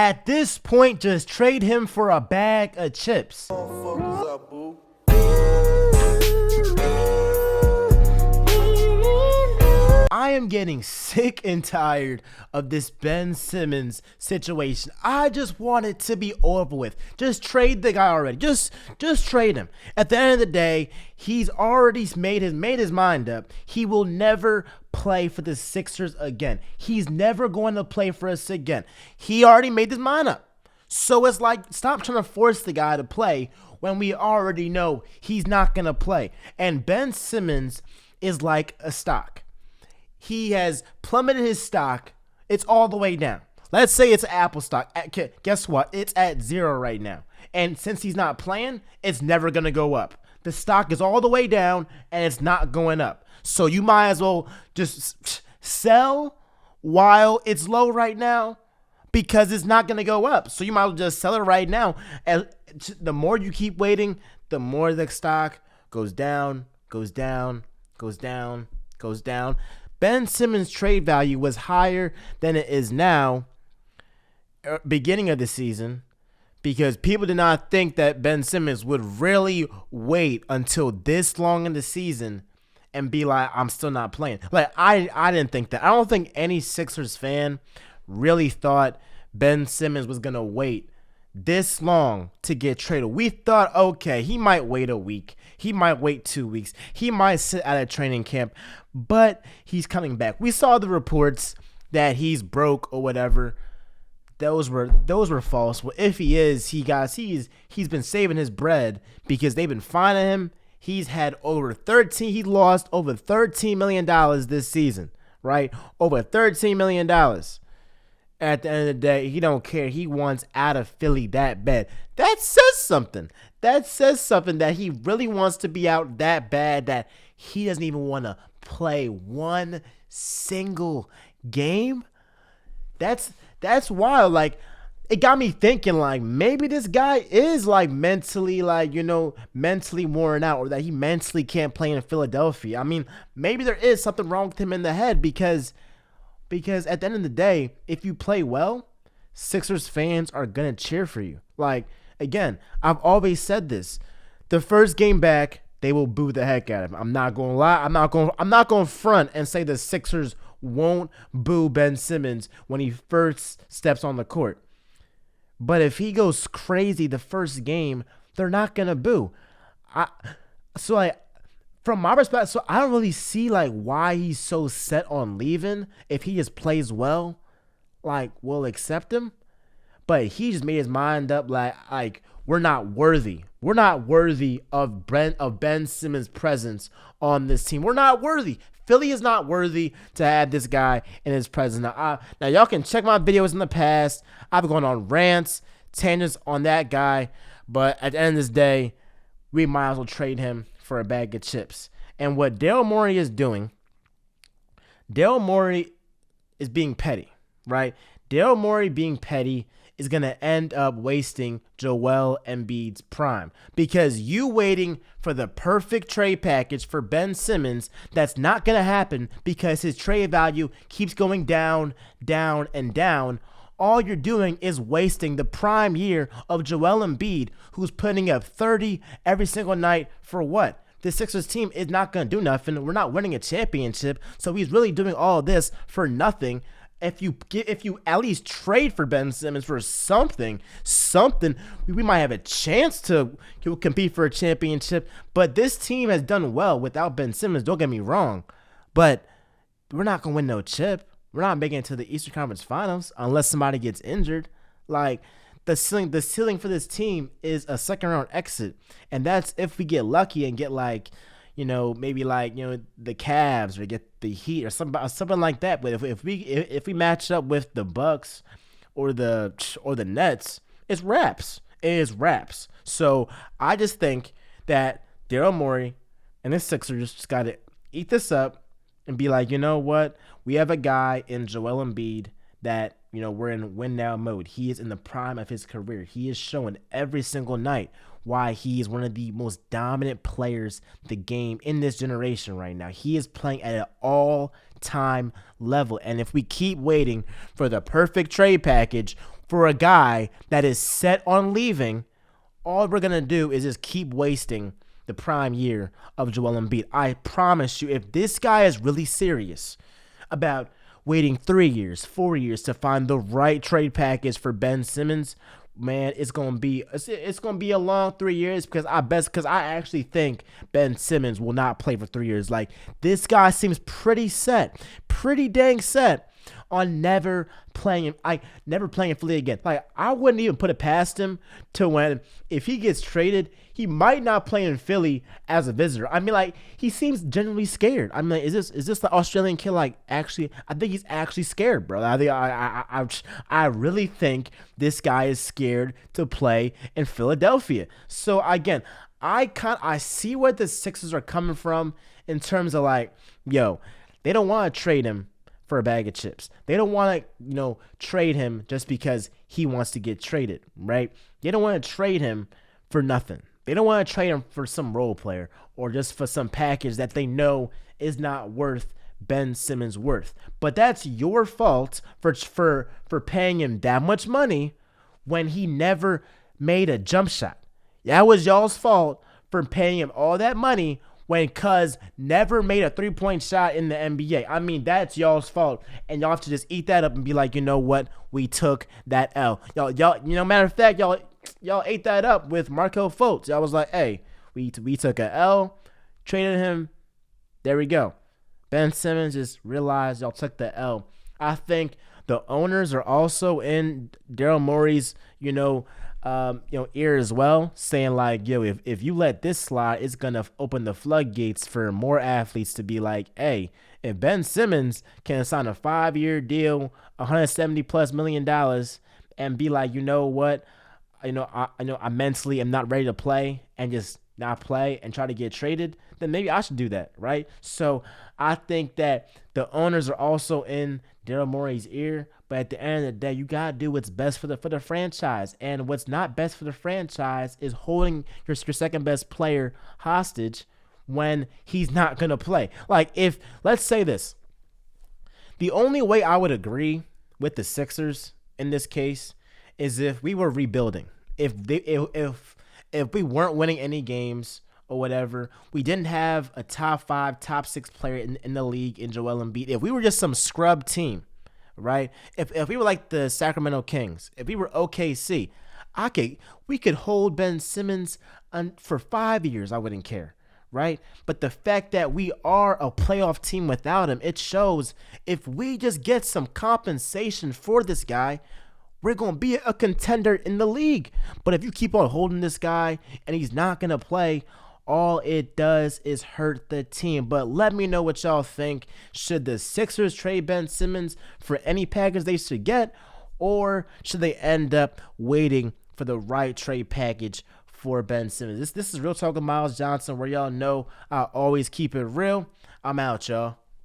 At this point, just trade him for a bag of chips. I am getting sick and tired of this Ben Simmons situation. I just want it to be over with. Just trade the guy already. Just trade him. At the end of the day, he's already made his mind up. He will never play for the Sixers again. He's never going to play for us again. He already made his mind up. So it's like, stop trying to force the guy to play when we already know he's not going to play. And Ben Simmons is like a stock. He has plummeted his stock. It's all the way down. Let's say it's Apple stock. Guess what? It's at 0 right now. And since he's not playing, it's never going to go up. The stock is all the way down and it's not going up. So you might as well just sell while it's low right now because it's not going to go up. So you might as well just sell it right now. And the more you keep waiting, the more the stock goes down, goes down, goes down, goes down. Ben Simmons' trade value was higher than it is now, beginning of the season, because people did not think that Ben Simmons would really wait until this long in the season and be like, I'm still not playing. Like, I didn't think that. I don't think any Sixers fan really thought Ben Simmons was going to wait this long to get traded. We thought, okay, he might wait a week. He might wait 2 weeks. He might sit at a training camp, but he's coming back. We saw the reports that he's broke or whatever. Those were false. Well, if he is, he's been saving his bread because they've been finding him. He lost over $13 million this season, right? Over $13 million. At the end of the day, he don't care. He wants out of Philly that bad. That says something. That says something that he really wants to be out that bad that he doesn't even want to play one single game. That's wild. Like, it got me thinking, like, maybe this guy is like mentally, like, mentally worn out, or that he mentally can't play in Philadelphia. I mean, maybe there is something wrong with him in the head because at the end of the day, if you play well, Sixers fans are going to cheer for you. Like, again, I've always said this. The first game back, they will boo the heck out of him. I'm not going to lie. I'm not going to front and say the Sixers won't boo Ben Simmons when he first steps on the court. But if he goes crazy the first game, they're not going to boo. From my perspective, so I don't really see like why he's so set on leaving. If he just plays well, like, we'll accept him. But he just made his mind up like we're not worthy. We're not worthy of Ben Simmons' presence on this team. We're not worthy. Philly is not worthy to have this guy in his presence. Now y'all can check my videos in the past. I've gone on rants, tangents on that guy. But at the end of this day, we might as well trade him for a bag of chips. And what Daryl Morey is doing, Daryl Morey is being petty, right? Daryl Morey being petty is going to end up wasting Joel Embiid's prime because you waiting for the perfect trade package for Ben Simmons, that's not going to happen because his trade value keeps going down, down, and down. All you're doing is wasting the prime year of Joel Embiid, who's putting up 30 every single night for what? The Sixers team is not going to do nothing. We're not winning a championship, so he's really doing all this for nothing. If you at least trade for Ben Simmons for something, we might have a chance to compete for a championship. But this team has done well without Ben Simmons. Don't get me wrong, but we're not going to win no chip. We're not making it to the Eastern Conference Finals unless somebody gets injured. Like, the ceiling for this team is a second round exit, and that's if we get lucky and get maybe the Cavs or get the Heat or something like that. But if we match up with the Bucks or the Nets, it's wraps. It is wraps. So I just think that Daryl Morey and the Sixers just got to eat this up and be like, you know what? We have a guy in Joel Embiid that, we're in win now mode. He is in the prime of his career. He is showing every single night why he is one of the most dominant players in the game in this generation right now. He is playing at an all-time level. And if we keep waiting for the perfect trade package, for a guy that is set on leaving. All we're going to do is just keep wasting the prime year of Joel Embiid. I promise you, if this guy is really serious about waiting 3 years, 4 years to find the right trade package for Ben Simmons, man, it's gonna be a long 3 years because I actually think Ben Simmons will not play for 3 years. Like, this guy seems pretty dang set on never playing in Philly again. Like, I wouldn't even put it past him to when, if he gets traded, he might not play in Philly as a visitor. I mean, like, he seems genuinely scared. I mean, like, is this the Australian kid? Like, actually, I think he's actually scared, bro. I really think this guy is scared to play in Philadelphia. So again, I see where the Sixers are coming from in terms of, like, yo, they don't want to trade him for a bag of chips. They don't want to, trade him just because he wants to get traded, right? They don't want to trade him for nothing. They don't want to trade him for some role player or just for some package that they know is not worth Ben Simmons' worth. But that's your fault for paying him that much money when he never made a jump shot. That was y'all's fault for paying him all that money when Cuz never made a three-point shot in the NBA. I mean, that's y'all's fault. And y'all have to just eat that up and be like, you know what? We took that L. Y'all, matter of fact, y'all ate that up with Markelle Fultz. Y'all was like, hey, we took a L, traded him. There we go. Ben Simmons just realized y'all took the L. I think the owners are also in Daryl Morey's, ear as well, saying like, yo, if you let this slide, it's gonna open the floodgates for more athletes to be like, hey, if Ben Simmons can sign a 5-year deal, $170+ million, and be like, you know what, I mentally am not ready to play and just not play and try to get traded, then maybe I should do that, right? So I think that the owners are also in Daryl Morey's ear, but at the end of the day, you gotta do what's best for the franchise, and what's not best for the franchise is holding your second best player hostage when he's not gonna play. Like, if, let's say this, the only way I would agree with the Sixers in this case is if we were rebuilding. If we weren't winning any games or whatever, we didn't have a top 5, top 6 player in the league in Joel Embiid. If we were just some scrub team, right? If we were like the Sacramento Kings, if we were OKC, we could hold Ben Simmons for 5 years. I wouldn't care, right? But the fact that we are a playoff team without him, it shows if we just get some compensation for this guy, we're going to be a contender in the league. But if you keep on holding this guy and he's not going to play, all it does is hurt the team. But let me know what y'all think. Should the Sixers trade Ben Simmons for any package they should get, or should they end up waiting for the right trade package for Ben Simmons? This is Real Talk with Miles Johnson, where y'all know I always keep it real. I'm out, y'all.